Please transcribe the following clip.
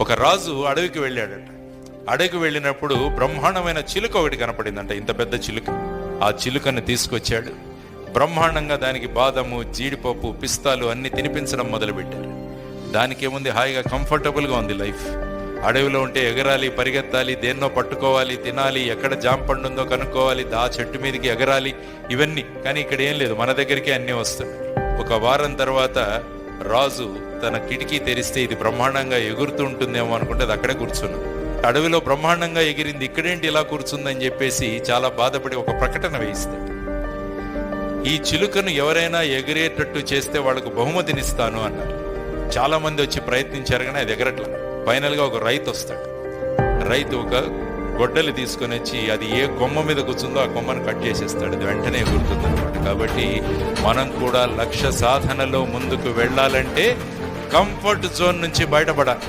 ఒక రాజు అడవికి వెళ్ళాడట. అడవికి వెళ్ళినప్పుడు బ్రహ్మాండమైన చిలుక ఒకటి కనపడిందంట, ఇంత పెద్ద చిలుక. ఆ చిలుకను తీసుకొచ్చాడు. బ్రహ్మాండంగా దానికి బాదము, జీడిపప్పు, పిస్తాలు అన్ని తినిపించడం మొదలుపెట్టారు. దానికి ఏముంది, హాయిగా కంఫర్టబుల్గా ఉంది లైఫ్. అడవిలో ఉంటే ఎగరాలి, పరిగెత్తాలి, దేన్నో పట్టుకోవాలి, తినాలి, ఎక్కడ జామ పండు ఉందో కనుక్కోవాలి, ఆ చెట్టు మీదకి ఎగరాలి, ఇవన్నీ. కానీ ఇక్కడ ఏం లేదు, మన దగ్గరికి అన్నీ వస్తున్నాయి. ఒక వారం తర్వాత రాజు తన కిటికీ తెరిస్తే ఇది బ్రహ్మాండంగా ఎగురుతూ ఉంటుందేమో అనుకుంటే అది అక్కడే కూర్చున్నాం. అడవిలో బ్రహ్మాండంగా ఎగిరింది, ఇక్కడేంటి ఇలా కూర్చుందని చెప్పేసి చాలా బాధపడి ఒక ప్రకటన వేయిస్తాడు. ఈ చిలుకను ఎవరైనా ఎగిరేటట్టు చేస్తే వాళ్ళకు బహుమతినిస్తాను అన్నారు. చాలా మంది వచ్చి ప్రయత్నించారు, కానీ అది ఎగరట్లా. ఫైనల్గా ఒక రైతు వస్తాడు. రైతు ఒక గొడ్డలి తీసుకొని వచ్చి అది ఏ కొమ్మ మీద కూర్చుందో ఆ కొమ్మను కట్ చేసేస్తాడు. అది వెంటనే ఎగురుతుంది అనమాట. కాబట్టి మనం కూడా లక్ష్య సాధనలో ముందుకు వెళ్ళాలంటే కంఫర్ట్ జోన్ నుంచి బయటపడాలి.